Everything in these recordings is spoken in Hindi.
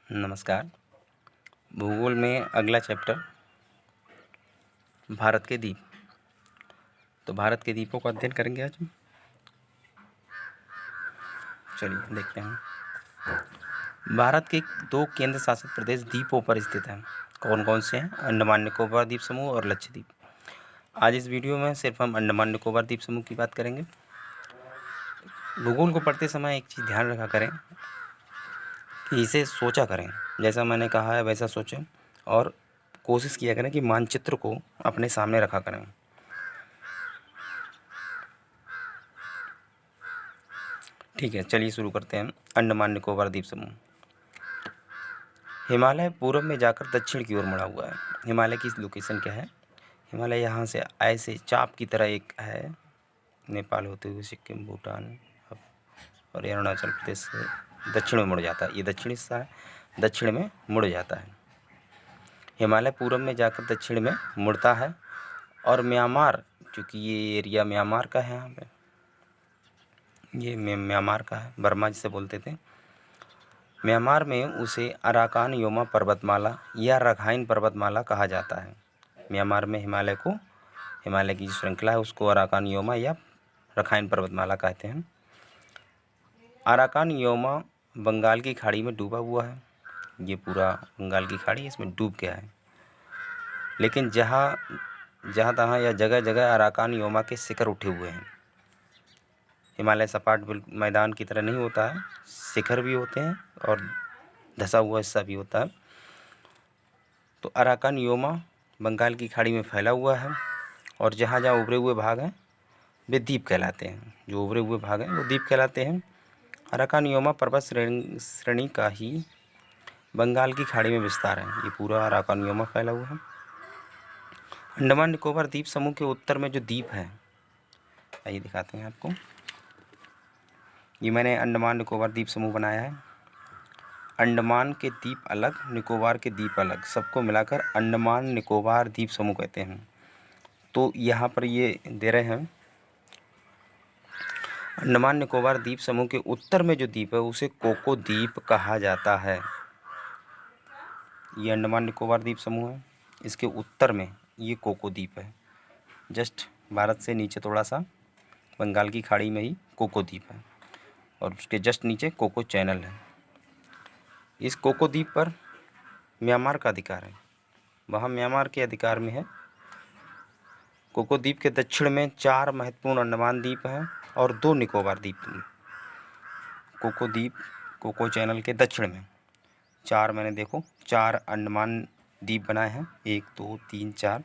नमस्कार। भूगोल में अगला चैप्टर भारत के द्वीप। तो भारत के द्वीपों का अध्ययन करेंगे आज हम। चलिए देखते हैं। भारत के दो केंद्र शासित प्रदेश द्वीपों पर स्थित हैं। कौन कौन से हैं? अंडमान निकोबार द्वीप समूह और लक्षद्वीप। आज इस वीडियो में सिर्फ हम अंडमान निकोबार द्वीप समूह की बात करेंगे। भूगोल को पढ़ते समय एक चीज़ ध्यान रखा करें कि इसे सोचा करें, जैसा मैंने कहा है वैसा सोचें और कोशिश किया करें कि मानचित्र को अपने सामने रखा करें। ठीक है, चलिए शुरू करते हैं। अंडमान निकोबार द्वीप समूह। हिमालय पूर्व में जाकर दक्षिण की ओर मुड़ा हुआ है। हिमालय की लोकेशन क्या है? हिमालय यहाँ से ऐसे चाप की तरह एक है, नेपाल होते हुए सिक्किम, भूटान और अरुणाचल प्रदेश से दक्षिण में मुड़ जाता है। ये दक्षिणी हिस्सा है, दक्षिण में मुड़ जाता है। हिमालय पूर्व में जाकर दक्षिण में मुड़ता है और म्यांमार, चूँकि ये एरिया म्यांमार का है, यहाँ पे ये म्यांमार का है, बर्मा जिसे बोलते थे। म्यांमार में उसे अराकान योमा पर्वतमाला या रखाइन पर्वतमाला कहा जाता है। म्यांमार में हिमालय की श्रृंखला है उसको अराकान योमा या रखाइन पर्वतमाला कहते हैं। अराकान योमा बंगाल की खाड़ी में डूबा हुआ है। ये पूरा बंगाल की खाड़ी इसमें डूब गया है। लेकिन जहाँ तहाँ या जगह जगह अराकान योमा के शिखर उठे हुए हैं। हिमालय सपाट मैदान की तरह नहीं होता है, शिखर भी होते हैं और धंसा हुआ हिस्सा भी होता है। तो अराकान योमा बंगाल की खाड़ी में फैला हुआ है और जहाँ जहाँ उभरे हुए भाग हैं वे द्वीप कहलाते हैं। जो उभरे हुए भाग हैं वो द्वीप कहलाते हैं। अराकान योमा पर्वत श्रेणी का ही बंगाल की खाड़ी में विस्तार है। ये पूरा अराकान योमा फैला हुआ है। अंडमान निकोबार द्वीप समूह के उत्तर में जो द्वीप है, आइए दिखाते हैं आपको। ये मैंने अंडमान निकोबार द्वीप समूह बनाया है। अंडमान के द्वीप अलग, निकोबार के द्वीप अलग, सबको मिलाकर अंडमान निकोबार द्वीप समूह कहते हैं। तो यहाँ पर ये दे रहे हैं, अंडमान निकोबार द्वीप समूह के उत्तर में जो द्वीप है उसे कोको द्वीप कहा जाता है। ये अंडमान निकोबार द्वीप समूह है, इसके उत्तर में ये कोको द्वीप है। जस्ट भारत से नीचे थोड़ा सा बंगाल की खाड़ी में ही कोको द्वीप है और उसके जस्ट नीचे कोको चैनल है। इस कोको द्वीप पर म्यांमार का अधिकार है, वहाँ म्यांमार के अधिकार में है। कोको द्वीप के दक्षिण में 4 महत्वपूर्ण अंडमान द्वीप हैं और 2 निकोबार द्वीप। कोको द्वीप कोको चैनल के दक्षिण में 4 अंडमान द्वीप बनाए हैं, 1 2 3 4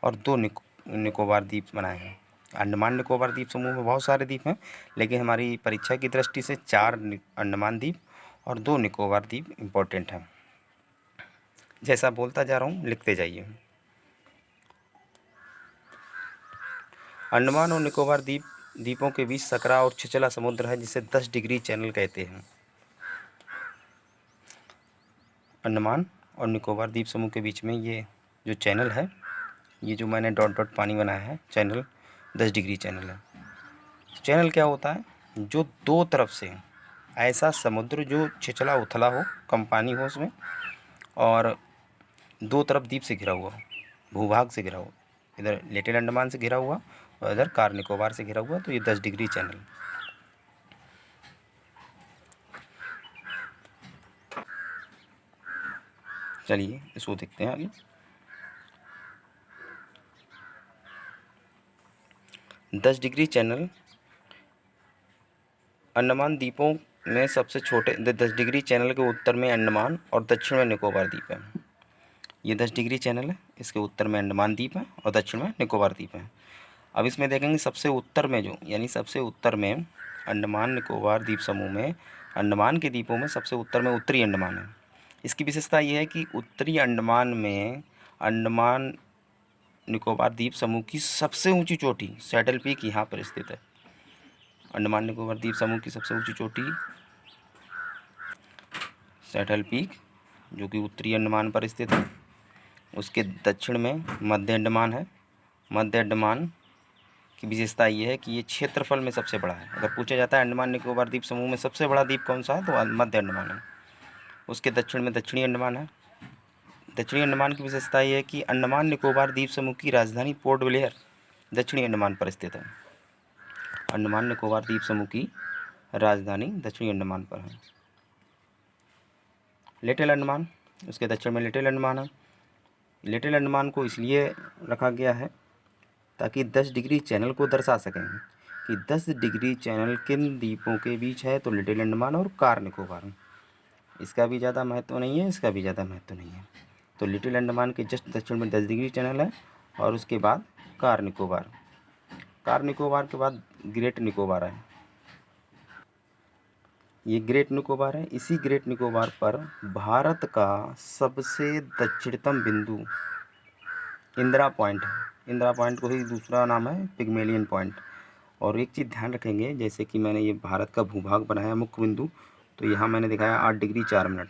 और 2 निकोबार द्वीप बनाए हैं। अंडमान निकोबार द्वीप समूह में बहुत सारे द्वीप हैं, लेकिन हमारी परीक्षा की दृष्टि से 4 अंडमान द्वीप और 2 निकोबार द्वीप इम्पोर्टेंट हैं। जैसा बोलता जा रहा हूँ लिखते जाइए। अंडमान और निकोबार द्वीपों के बीच सकरा और छिछला समुद्र है, जिसे 10 डिग्री चैनल कहते हैं। अंडमान और निकोबार द्वीप समूह के बीच में ये जो चैनल है, ये जो मैंने डॉट डॉट पानी बनाया है, चैनल 10 डिग्री चैनल है। चैनल क्या होता है? जो दो तरफ से ऐसा समुद्र जो छिछला उथला हो, कम पानी हो उसमें, और दो तरफ द्वीप से घिरा हुआ हो, भूभाग से घिरा हुआ, इधर लिटिल अंडमान से घिरा हुआ और इधर कार निकोबार से घिरा हुआ, तो ये 10 डिग्री चैनल। चलिए इसको देखते हैं आगे। दस डिग्री चैनल अंडमान द्वीपों में सबसे छोटे। 10 डिग्री चैनल के उत्तर में अंडमान और दक्षिण में निकोबार द्वीप है। ये 10 डिग्री चैनल है, इसके उत्तर में अंडमान द्वीप है और दक्षिण में निकोबार द्वीप है। अब इसमें देखेंगे सबसे उत्तर में सबसे उत्तर में अंडमान निकोबार द्वीप समूह में अंडमान के द्वीपों में सबसे उत्तर में उत्तरी अंडमान है। इसकी विशेषता ये है कि उत्तरी अंडमान में अंडमान निकोबार द्वीप समूह की सबसे ऊंची चोटी सैडल पीक यहाँ पर स्थित है। अंडमान निकोबार द्वीप समूह की सबसे ऊंची चोटी सैडल पीक, जो कि उत्तरी अंडमान पर स्थित है। उसके दक्षिण में मध्य अंडमान है। मध्य अंडमान की विशेषता ये है कि ये क्षेत्रफल में सबसे बड़ा है। अगर पूछा जाता है अंडमान निकोबार द्वीप समूह में सबसे बड़ा द्वीप कौन सा है, तो मध्य अंडमान है। उसके दक्षिण में दक्षिणी अंडमान है। दक्षिणी अंडमान की विशेषता ये है कि अंडमान निकोबार द्वीप समूह की राजधानी पोर्ट ब्लेयर दक्षिणी अंडमान पर स्थित है। अंडमान निकोबार द्वीप समूह की राजधानी दक्षिणी अंडमान पर है। लिटिल अंडमान, उसके दक्षिण में लिटिल अंडमान है। लिटिल अंडमान को इसलिए रखा गया है ताकि 10 डिग्री चैनल को दर्शा सकें कि 10 डिग्री चैनल किन द्वीपों के बीच है, तो लिटिल अंडमान और कार निकोबार। इसका भी ज़्यादा महत्व नहीं है, इसका भी ज़्यादा महत्व नहीं है। तो लिटिल अंडमान के जस्ट दक्षिण में 10 डिग्री चैनल है और उसके बाद कार निकोबार। कार निकोबार के बाद ग्रेट निकोबार है। ये ग्रेट निकोबार है। इसी ग्रेट निकोबार पर भारत का सबसे दक्षिणतम बिंदु इंदिरा पॉइंट है। इंदिरा पॉइंट को ही दूसरा नाम है पिग्मेलियन पॉइंट। और एक चीज़ ध्यान रखेंगे, जैसे कि मैंने ये भारत का भूभाग बनाया मुख्य बिंदु, तो यहाँ मैंने दिखाया 8 डिग्री 4 मिनट।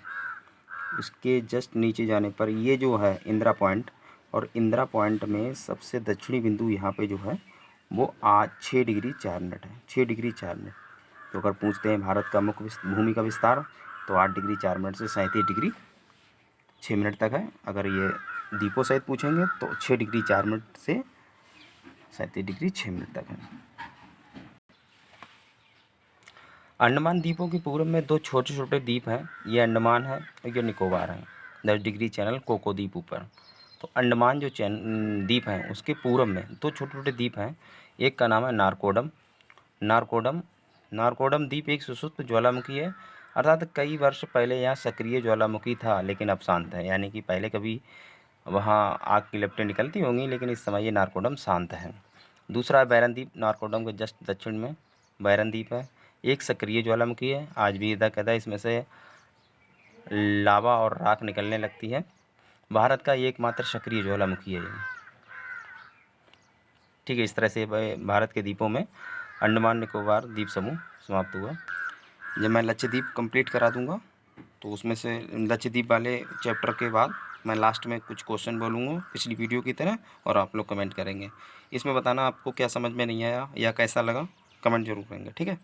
इसके जस्ट नीचे जाने पर ये जो है इंदिरा पॉइंट, और इंदिरा पॉइंट में सबसे दक्षिणी बिंदु यहाँ पे जो है वो आज 6 डिग्री 4 मिनट है। 6 डिग्री 4 मिनट। तो अगर पूछते हैं भारत का मुख्य भूमि का विस्तार, तो 8 डिग्री 4 मिनट से 37 डिग्री 6 मिनट तक है। अगर ये द्वीपों सहित पूछेंगे तो 6 डिग्री 4 मिनट से 37 डिग्री 6 मिनट तक है। अंडमान द्वीपों के पूर्व में 2 छोटे छोटे द्वीप हैं। ये अंडमान है और ये निकोबार है। 10 डिग्री चैनल कोको द्वीप ऊपर। तो अंडमान जो द्वीप हैं उसके पूर्व में 2 छोटे छोटे द्वीप हैं। एक का नाम है नारकोडम। नारकोडम द्वीप एक सुषुप्त ज्वालामुखी है, अर्थात कई वर्ष पहले यहाँ सक्रिय ज्वालामुखी था लेकिन अब शांत है। यानी कि पहले कभी वहाँ आग की लपटें निकलती होंगी, लेकिन इस समय ये नारकोडम शांत है। दूसरा है बैरन द्वीप। नारकोडम के जस्ट दक्षिण में बैरन द्वीप है। एक सक्रिय ज्वालामुखी है, आज भी इधर कहता है इसमें से लावा और राख निकलने लगती है। भारत का एकमात्र सक्रिय ज्वालामुखी है ये। ठीक है, इस तरह से भारत के द्वीपों में अंडमान निकोबार द्वीप समूह समाप्त हुआ। जब मैं लक्षद्वीप कंप्लीट करा दूंगा तो उसमें से लक्षद्वीप वाले चैप्टर के बाद मैं लास्ट में कुछ क्वेश्चन बोलूँगा पिछली वीडियो की तरह, और आप लोग कमेंट करेंगे। इसमें बताना आपको क्या समझ में नहीं आया या कैसा लगा, कमेंट जरूर करेंगे। ठीक है।